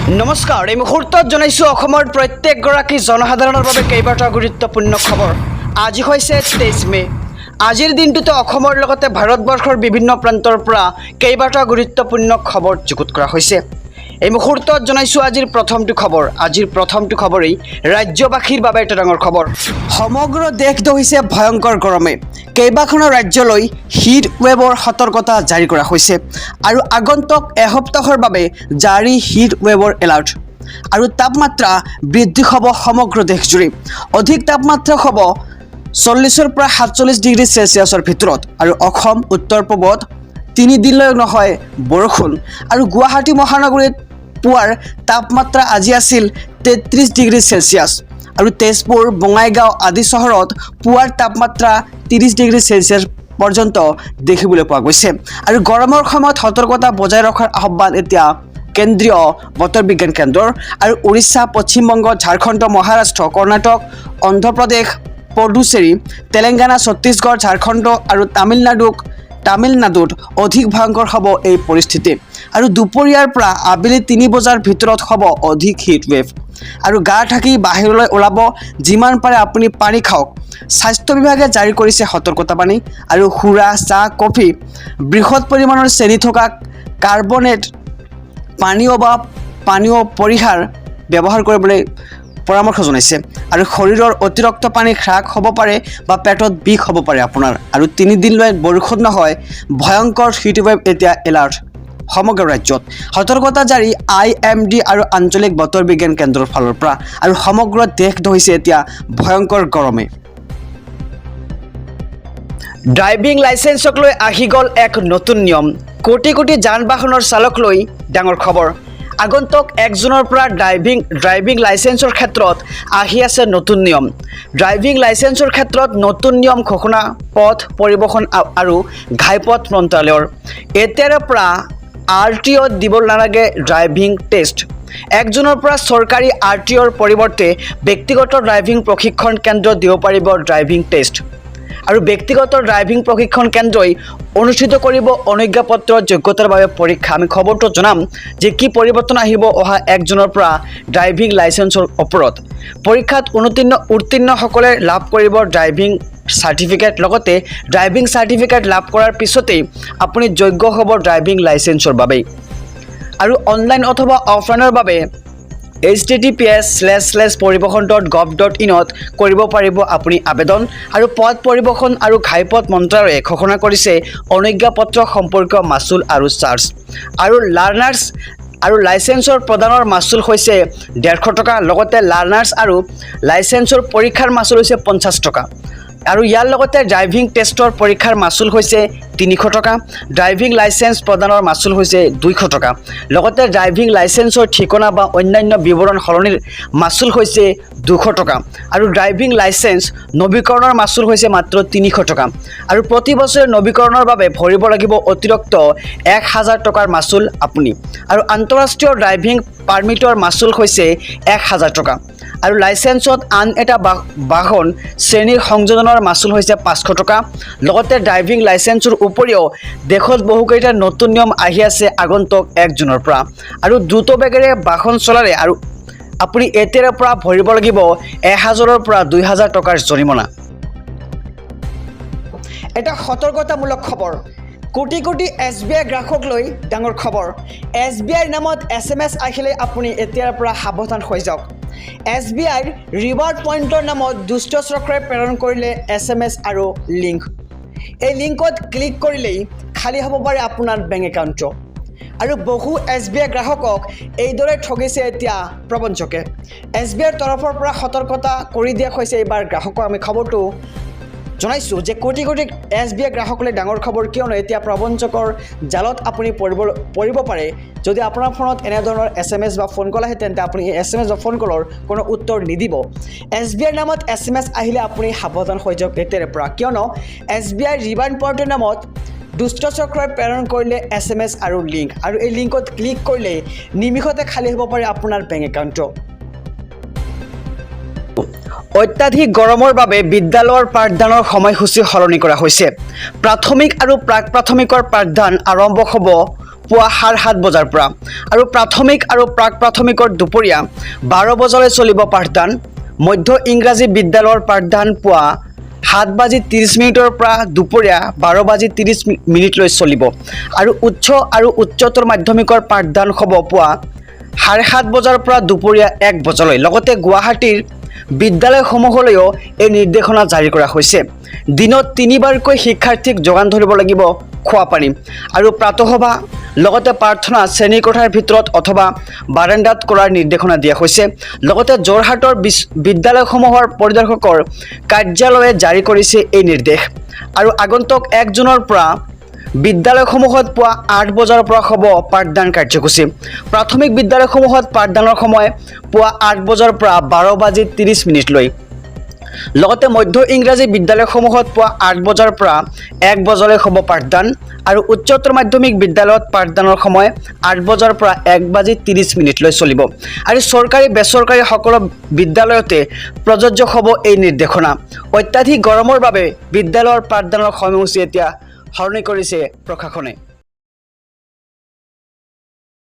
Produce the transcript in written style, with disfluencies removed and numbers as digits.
নমস্কাৰ এই মুহূৰ্তত জনাইছো অসমৰ প্ৰত্যেকগৰাকী জনসাধাৰণৰ বাবে কেইবাটাও গুৰুত্বপূৰ্ণ খবৰ। আজি হৈছে 23 মে। আজিৰ দিনটোতে অসমৰ লগতে ভাৰতবৰ্ষৰ বিভিন্ন প্ৰান্তৰ পৰা কেইবাটাও গুৰুত্বপূৰ্ণ খবৰ যুগুত কৰা হৈছে। এই মুহূৰ্তত জনাইছো আজিৰ প্ৰথমটো খবৰেই ৰাজ্যবাসীৰ বাবে এটা ডাঙৰ খবৰ। সমগ্ৰ দেশ দহিছে ভয়ংকৰ গৰমে। কেইবাখনো ৰাজ্যলৈ হিট ৱেভৰ সতৰ্কতা জাৰি কৰা হৈছে আৰু আগন্তুক এসপ্তাহৰ বাবে জাৰি হিট ৱেভৰ এলাৰ্ট। আৰু তাপমাত্ৰা বৃদ্ধি হ'ব সমগ্ৰ দেশজুৰি। অধিক তাপমাত্ৰা হ'ব 40ৰ পৰা 47 ডিগ্ৰী চেলচিয়াছৰ ভিতৰত। আৰু অসম উত্তৰ পূবত 3 দিনলৈ নহয় বৰষুণ। আৰু গুৱাহাটী মহানগৰীত পুৱাৰ তাপমাত্ৰা আজি আছিল 33 ডিগ্ৰী চেলচিয়াছ। আৰু তেজপুৰ বঙাইগাঁও আদি চহৰত পুৱাৰ তাপমাত্ৰা 30 ডিগ্ৰী চেলচিয়াছ পৰ্যন্ত দেখিবলৈ পোৱা গৈছে। আৰু গৰমৰ সময়ত সতৰ্কতা বজাই ৰখাৰ আহ্বান এতিয়া কেন্দ্ৰীয় বতৰ বিজ্ঞান কেন্দ্ৰৰ। আৰু উৰিষ্যা, পশ্চিমবংগ, ঝাৰখণ্ড, মহাৰাষ্ট্ৰ, কৰ্ণাটক, অন্ধ্ৰপ্ৰদেশ, পুডুচেৰী, তেলেংগানা, ছত্তীশগড়, ঝাৰখণ্ড আৰু তামিলনাডুত অধিক ভয়ংকৰ হ'ব এই পৰিস্থিতি। আৰু দুপৰীয়াৰ পৰা আবেলি 3 বজাৰ ভিতৰত হ'ব অধিক হিট ৱেভ। আৰু গা ঢাকি বাহিৰলৈ ওলাব, যিমান পাৰে আপুনি পানী খাওক। স্বাস্থ্য বিভাগে জাৰি কৰিছে সতৰ্কতাবাণী। আৰু সুৰা, চাহ, কফি, বৃহৎ পৰিমাণৰ চেনি থকা কাৰ্বনেট পানীয় পৰিহাৰ ব্যৱহাৰ কৰিবলৈ পৰামৰ্শ জনাইছে। আৰু শৰীৰৰ অতিৰিক্ত পানী হ্ৰাস হ'ব পাৰে বা পেটত বিষ হ'ব পাৰে আপোনাৰ। আৰু 3 দিনলৈ বৰষুণ নহয়, ভয়ংকৰ হিট ৱেভ এতিয়া এলাৰ্ট সমগ্ৰ ৰাজ্যত। সতৰ্কতা জাৰি IMD আৰু আঞ্চলিক বতৰ বিজ্ঞান কেন্দ্ৰৰ ফালৰ পৰা। আৰু সমগ্ৰ দেশ দহিছে এতিয়া ভয়ংকৰ গৰমে। ড্ৰাইভিং লাইচেন্সক লৈ আহি গ'ল এক নতুন নিয়ম। কোটি কোটি যান বাহনৰ চালক লৈ ডাঙৰ খবৰ। আগন্তুক 1 জুনৰ পৰা ড্ৰাইভিং লাইচেন্সৰ ক্ষেত্ৰত আহি আছে নতুন নিয়ম। ড্ৰাইভিং লাইচেন্সৰ ক্ষেত্ৰত নতুন নিয়ম ঘোষণা পথ পৰিবহণ আৰু ঘাইপথ মন্ত্ৰালয়ৰ। এতিয়াৰে পৰা RTOত দিব নালাগে ড্ৰাইভিং টেষ্ট। 1 জুনৰ পৰা চৰকাৰী RTOৰ পৰিৱৰ্তে ব্যক্তিগত ড্ৰাইভিং প্ৰশিক্ষণ কেন্দ্ৰত দিব পাৰিব ড্ৰাইভিং টেষ্ট। আৰু ব্যক্তিগত ড্ৰাইভিং প্ৰশিক্ষণ কেন্দ্ৰই অনুষ্ঠিত কৰিব অনুজ্ঞাপত্ৰৰ যোগ্যতাৰ বাবে পৰীক্ষা। আমি খবৰটো জনাম যে কি পৰিৱৰ্তন আহিব অহা 1 জুনৰ পৰা ড্ৰাইভিং লাইচেন্সৰ ওপৰত। পৰীক্ষাত উত্তীৰ্ণসকলে লাভ কৰিব ড্ৰাইভিং চাৰ্টিফিকেট। লগতে ড্ৰাইভিং চাৰ্টিফিকেট লাভ কৰাৰ পিছতেই আপুনি যোগ্য হ'ব ড্ৰাইভিং লাইচেন্সৰ বাবে। আৰু অনলাইন অথবা অফলাইনৰ বাবে https://পৰিবহণ.gov.in-ত কৰিব পাৰিব আপুনি আবেদন। আৰু পথ পৰিবহণ আৰু ঘাইপথ মন্ত্ৰালয়ে ঘোষণা কৰিছে অনুজ্ঞাপত্ৰ সম্পৰ্কীয় মাচুল আৰু চাৰ্জ। আৰু লাৰ্ণাৰ্ছ আৰু লাইচেন্সৰ প্ৰদানৰ মাচুল হৈছে 150 টকা। লগতে লাৰ্ণাৰ্ছ আৰু লাইচেন্সৰ পৰীক্ষাৰ মাচুল হৈছে 50 টকা। আৰু ইয়াৰ লগতে ড্ৰাইভিং টেষ্টৰ পৰীক্ষাৰ মাচুল হৈছে 300 টকা। ড্ৰাইভিং লাইচেন্স প্ৰদানৰ মাচুল হৈছে 200 টকা। লগতে ড্ৰাইভিং লাইচেন্সৰ ঠিকনা বা অন্যান্য বিৱৰণ সলনিৰ মাচুল হৈছে 200 টকা। আৰু ড্ৰাইভিং লাইচেন্স নৱীকৰণৰ মাচুল হৈছে মাত্ৰ 300 টকা। আৰু প্ৰতি বছৰে নৱীকৰণৰ বাবে ভৰিব লাগিব অতিৰিক্ত 1000 টকাৰ মাচুল আপুনি। আৰু আন্তঃৰাষ্ট্ৰীয় ড্ৰাইভিং পাৰ্মিটৰ মাচুল হৈছে 1000 টকা। আৰু লাইচেন্সত আন এটা বাহন শ্ৰেণীৰ সংযোজনৰ মাচুল হৈছে 500 টকা। লগতে ড্ৰাইভিং লাইচেন্সৰ উপৰিও দেশত বহুকেইটা নতুন নিয়ম আহি আছে আগন্তুক 1 জুনৰ পৰা। আৰু দ্ৰুত বেগেৰে বাহন চলালে আৰু আপুনি এতিয়াৰে পৰা ভৰিব লাগিব 1000ৰ পৰা 2000 টকাৰ জৰিমনা। এটা সতৰ্কতামূলক খবৰ। কোটি কোটি SBI গ্ৰাহকক লৈ ডাঙৰ খবৰ। SBIৰ নামত SMS আহিলে আপুনি এতিয়াৰ পৰা সাৱধান হৈ যাওক। SBIৰ ৰিৱাৰ্ড পইণ্টৰ নামত দুষ্ট চক্ৰই প্ৰেৰণ কৰিলে SMS আৰু লিংক। এই লিংকত ক্লিক কৰিলেই খালী হ'ব পাৰে আপোনাৰ বেংক একাউণ্টটো। আৰু বহু SBI গ্ৰাহকক এইদৰে ঠগিছে এতিয়া প্ৰবঞ্চকে। SBIৰ তৰফৰ পৰা সতৰ্কতা কৰি দিয়া হৈছে এইবাৰ গ্ৰাহকক। আমি খবৰটো জনাইছোঁ যে কোটি কোটি SBI গ্ৰাহকলৈ ডাঙৰ খবৰ, কিয়নো এতিয়া প্ৰবঞ্চকৰ জালত আপুনি পৰিব পাৰে। যদি আপোনাৰ ফোনত এনেধৰণৰ SMS বা ফোন কল আহে তেন্তে আপুনি এই SMS বা ফোন কলৰ কোনো উত্তৰ নিদিব। SBIৰ নামত SMS আহিলে আপুনি সাৱধান হৈ যাওক এতিয়াৰে পৰা, কিয়নো SBIৰ ৰিৱাৰ্ড পইণ্টৰ নামত দুষ্ট চক্ৰই প্ৰেৰণ কৰিলে SMS আৰু লিংক। আৰু এই লিংকত ক্লিক কৰিলে নিমিষতে খালী হ'ব পাৰে আপোনাৰ বেংক একাউণ্টটো। অত্যাধিক গৰমৰ বাবে বিদ্যালয়ৰ পাঠদানৰ সময়সূচী সলনি কৰা হৈছে। প্ৰাথমিক আৰু প্ৰাক প্ৰাথমিকৰ পাঠদান আৰম্ভ হ'ব পুৱা 7:30 বজাৰ পৰা আৰু প্ৰাথমিক আৰু প্ৰাক প্ৰাথমিকৰ দুপৰীয়া 12 বজালৈ চলিব পাঠদান। মধ্য ইংৰাজী বিদ্যালয়ৰ পাঠদান পুৱা 7:30 পৰা দুপৰীয়া 12:30 চলিব আৰু উচ্চ আৰু উচ্চতৰ মাধ্যমিকৰ পাঠদান হ'ব পুৱা 7:30 বজাৰ পৰা দুপৰীয়া 1 বজালৈ। লগতে গুৱাহাটীৰ বিদ্যালয়সমূহলৈও এই নিৰ্দেশনা জাৰি কৰা হৈছে। দিনত 3 বাৰকৈ শিক্ষাৰ্থীক যোগান ধৰিব লাগিব খোৱা পানী আৰু প্ৰাতঃসভা লগতে প্ৰাৰ্থনা শ্ৰেণীকোঠাৰ ভিতৰত অথবা বাৰাণ্ডাত কৰাৰ নিৰ্দেশনা দিয়া হৈছে। লগতে যোৰহাটৰ বিদ্যালয়সমূহৰ পৰিদৰ্শকৰ কাৰ্যালয়ে জাৰি কৰিছে এই নিৰ্দেশ আৰু আগন্তুক 1 জুনৰ পৰা বিদ্যালয়সমূহত পুৱা 8 বজাৰ পৰা হ'ব পাঠদান কাৰ্যসূচী। প্ৰাথমিক বিদ্যালয়সমূহত পাঠদানৰ সময় পুৱা 8 বজাৰ পৰা 12:30 লগতে মধ্য ইংৰাজী বিদ্যালয়সমূহত পুৱা 8 বজাৰ পৰা 1 বজালৈ হ'ব পাঠদান আৰু উচ্চতৰ মাধ্যমিক বিদ্যালয়ত পাঠদানৰ সময় 8 বজাৰ পৰা 1:30 চলিব আৰু চৰকাৰী বেচৰকাৰী সকলো বিদ্যালয়তে প্ৰযোজ্য হ'ব এই নিৰ্দেশনা। অত্যাধিক গৰমৰ বাবে বিদ্যালয়ৰ পাঠদানৰ সময়সূচী এতিয়া সলনি কৰিছে প্ৰশাসনে।